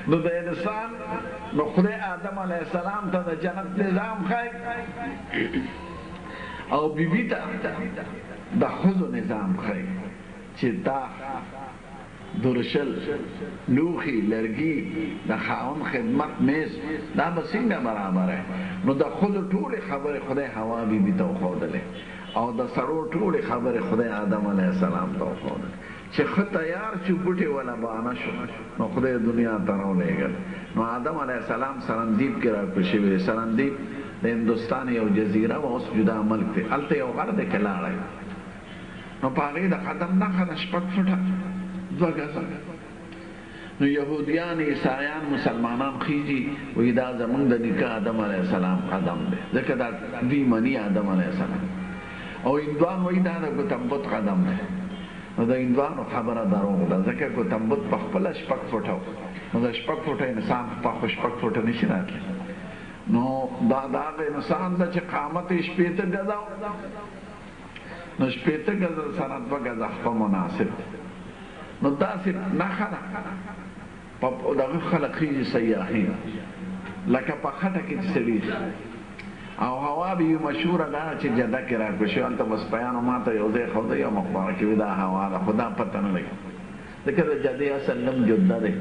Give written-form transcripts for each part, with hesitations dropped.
نو د انسان نو خدای آدم علیه السلام ته د جنت نظام ښایي او بیبي ته د ښځو نظام ښایي چې دا درشل لوښي لرګي د خاوند خدمت میز دا به څنګه برابره نو د ښځو ټولې خبرې خدای حوا بیبي ته وښودلې او د سړو ټولې خبرې خدای آدم علیه السلام ته وښودلې چې ښه تیار شو بوټي ولا بانه شو نو خدای دنیا ته راولېږل نو آدم علیه السلام سرندیب کې راکړل شوی سرندیب د هندوستان یو جزیره وه اوس جدا ملک دی هلته یو غر دی کې لاړی نو په هغې د قدم نښه ده 6 فوټه 2 ګزه نو یهودیان عیسایان مسلمانان خیجي وایي دا زمونږ د نیکه آدم علیه السلام قدم دی ځکه دا دوی مني آدم علیه السلام او هندوان وایي دا د ګوتمبد قدم دی نو د هندوانو خبره دروغ ده ځکه ګوتمبد په خپله 6 فوټه نو د 6 فوټه انسان په 6 فوټه نشي راتلی نو دا هغه انسان ده چې قامت یې 80 ګزه نو 80 ګزه سره 2 ګزه خپه مناسب نو داسې نښه ده په دغه خلک خیږي سیاحین لکه په خټه کې چې سړي او هوا به یې مشهوره ده چې جده کې راکړل شوې هلته بس بیانو ما ته یو ځای ښوده یو مخبره کې وي دا هوا ده خو دا پته نه لګي ځکه د جدې اصل نوم جده دی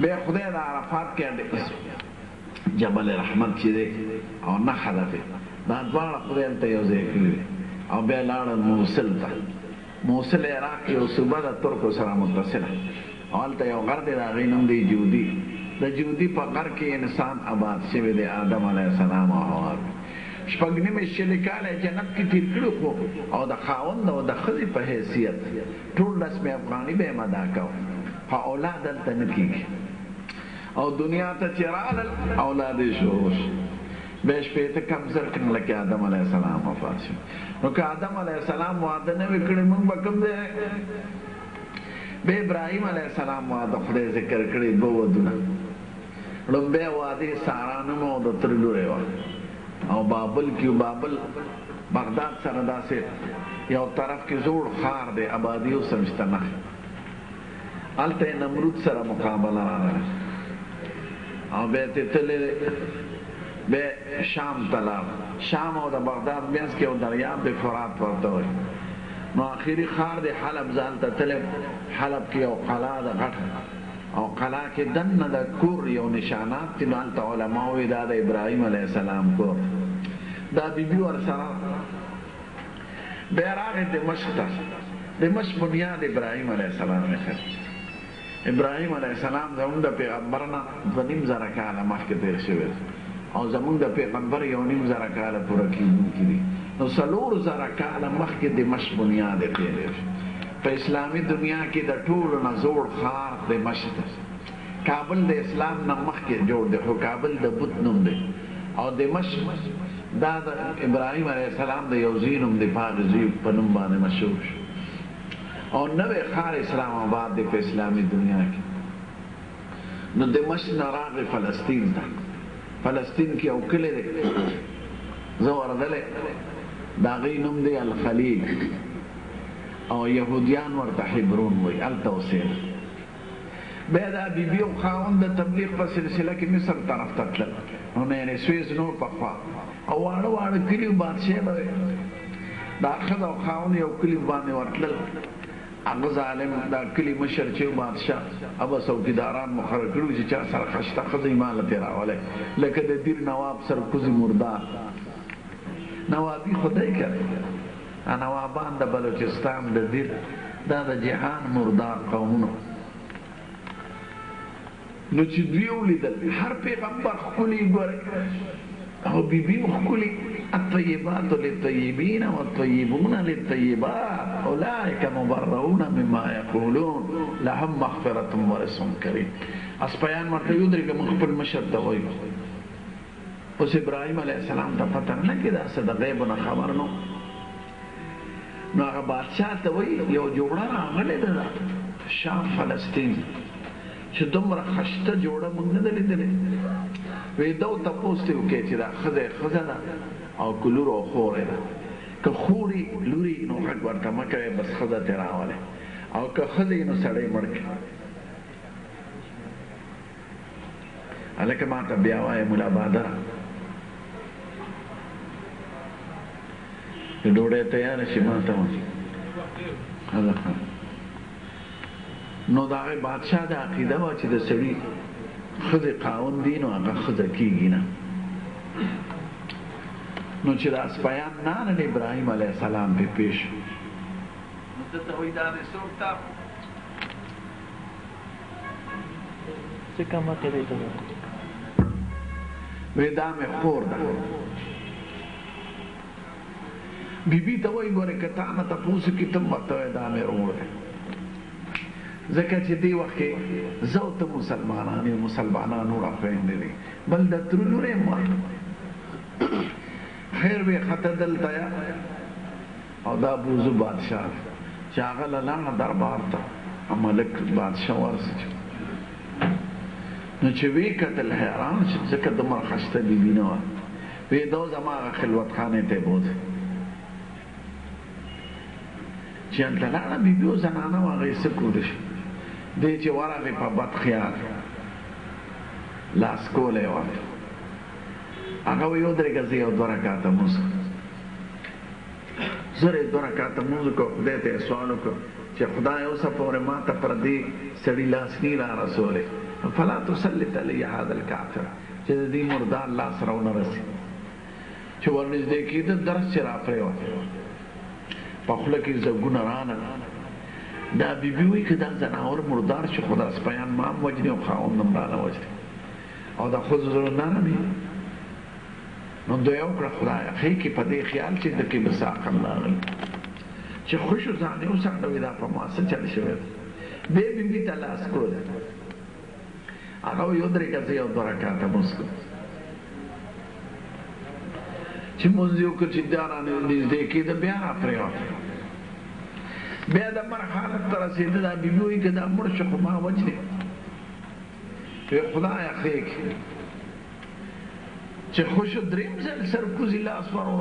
بیا خدای د عرفات کې جبل رحمت چې دی او نښه ده پې دا دواړه خدای هلته یو ځای کړي او بیا لاړل موصل ته موصل عراق یو صوبه د ترکو سره متصله او هلته یو غر دی د هغې نوم دی جودي د جودي په غر کې انسان آباد شوی دی آدم علیه السلام او حوا 6.5 کاله جنت کې تیر کړي خو او د خاوند او د ښځې په حیثیت ټول رسم افغاني به یې ادا کوه خو اولاد هلته نه کېږي او دنیا ته چې راغلل اولاد یې شروع شو بیا 80 کم زر کړل لکه آدم علیه السلام وفات شو نو که آدم علیه السلام واده نه وي کړی موږ به کوم دی بیا ابراهیم علیه السلام واده خدای ذکر کړي 2 ودونه لومبی واده سارا نوم او د تره لوری وه او بابل کې بابل بغداد سره داسې یو طرف کې زوړ ښار دی آبادي اوس هم شته نښې هلته یې نمرود سره مقابله راغله او بیا ترې تللی بیا شام ته لاړ شام او د بغداد منځ کې یو دریاب دی فرات ورته وایي نو آخري ښار دی حلب زه هلته تللی حلب کې یو قلعه ده غټه او قلعه کې دننه د کور یو نشانات دي نو هلته علما وایي دا د ابراهیم علیه السلام کور دا بیبي ورسره بیا راغی دمشق ته دمشق بنیاد ابراهیم علیه السلام یې ابراهیم علیه السلام زمونږ د پیغمبر نه 2.5 زره کاله مخکې تېر شوی او زمونږ د پیغمبر 1.5 زره کاله پوره کېدونکي دي نو 4 زره کاله مخکې دمشق بنیاد یې تېری شو په اسلامي دنیا کې د ټولو نه زوړ ښار دمشق دی کابل د اسلام نه مخکې جوړ دی خو کابل د بت نوم دی او دمشق دا د ابراهیم علیه السلام د یو زوی نوم دی په هغه زوی په نوم باندې مشهور شو او نوی ښار اسلام آباد دی په اسلامي دنیا کې نو دمشق نه راغی فلسطین ته فلسطین کې یو کلی دی زه ورغلی د هغې نوم دی الخلیل او یهودیان ورته حبرون وایي هلته اوسېده بیا دا بیبي او خاوند د تبلیغ په سلسله کې مصر طرف ته تلل نو نه سویس نو پخوا او واړه واړه کلي بادشاه به دا ښځه او خاوند یو کلي باندې ورتلل هغه ظالم دا کلي مشر چې بادشاه هغه څوکیداران مقرر کړي چې چا سره خشته ښځه یې ماله تېراولی لکه د دیر نواب سرکوزي مردار نوابي خدای کوي نوابان د بلوچستان د دیر دا د جهان مردار قومونو نو چې دوی ولیدل هر پیغمبر ښکلي ګورئ او بیبي ښکلي الطیبات للطیبین والطیبون للطیبات اولئک مبرؤون مما یقولون لهم مغفرة ورزق کریم اسپیان ورته ودرېږه موږ خپل مشر ته وایو اوس ابراهیم علیه السلام ته پته نه لګېده څه د غیبو نه خبر نو نو هغه بادشاه ته وایي یو جوړه راغلې ده شام فلسطین چې دومره خشته جوړه موږ نه ده لیدلې وایي ده ورته تپوس ترې وکړئ چې دا ښځه ښځه ده او که لور او خور یې ده که خوري لوري نو غږ ورته مه کوئ بس ښځه ترې راولئ او که ښځه یې نو سړی مړ کړي هلکه ما ته بیا وایه ملا بادره د ډوډۍ تیاره شي ما ته نو د هغې بادشاه د عقیده وه چې د سړي ښځې خاوند دي نو هغه ښځه کېږي نه نو چې د اسپیان نان ابراهیم علیه السلام پې پیش نو ده ته وایي دا دې څوک تا څه کمه کېدی ته وی دا مې خور ده بیبي ته وایي ګورې که تا نه تپوس وکړي ته هم ورته وایې دا مې ورور دی ځکه چې دې وخت کې زه او ته مسلمانان یو مسلمانانو را خویندې دي بل د ترونو یم خیر وی خطه دلته یا او دا بوزو بادشاه چې هغه له لاړه دربار ته ملک بادشاه ورسې نو چې وی کتل حیران شو ځکه دومره ښایسته بیبي نه وه وی دا زما هغه خلوتخانې ته یې بوځه چې هلته لاړه بیبي او زنانه وه هغه یې څه کولی شي دی چې ورغې په بد خیال لاس کولی وه هغه وی ودرېږه زه یو دوه رکاته مونځ زر یې دوه رکاته مونځ وکړو خدای ته یې سوال وکړو چې خدای اوسه پورې ما ته پردې سړي لاسني را رسولې فلا تسلط علی هذا الکافر چې د دې مردار لاس راونه رسي چې ورنږدې کېده درس چې را پرېوت په خوله کې زګونه رانه دا بیبي وایي که دا زناور مردار شي خو دا سپیان ما هم وجني او خاوند هم رانه وجني او دا ښځو زړه نرم وي نو دوی وکړه خدایه ښې کې په دې خیال چې د کې به څه عقل راغلی چې خوشو ځان یې وسنډوي دا په ما څه چل شوی دی بیبي ته لاس کړو هغه وایي ودرېږه زه یو دوه رکاته مونځ کړم چې مونځ یې وکړ چې دا رانږدې کېده بیا را پرېوت بیا د مړ حالت ته رسېده دا بیبي وایي که دا مړ شو خو ما وجنې وی خدایه ښې کې چې خوشو دریم ځل سرکوزي لاس ورو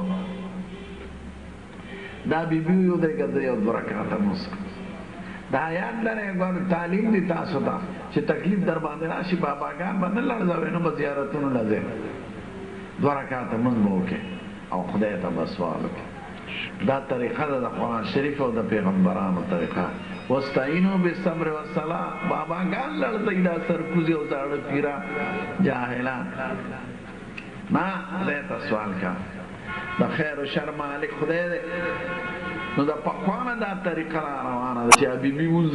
دا بیبي وایي ودرېږه زه یو دوه رکاته مونځ کړم دا یاد لرئ ګور تعلیم دی تاسو ته چې تکلیف در باندې راشي باباګان به نه لړزوئ نو به زیارتونو له ځئ دوه رکاته مونځ به وکړئ او خدای ته به سوال وکړئ دا طریقه ده د قرآن شریف او د پیغمبرانو طریقه واستعینوا بالصبر والصلاة باباګان لړزئ دا سرکوزي او زاړه پیران جاهلان نه خدای ته سوال کا د خیر و شر مالک خدای دی نو د پخوانه دا طریقه را روانه ده چې بیبي مونځ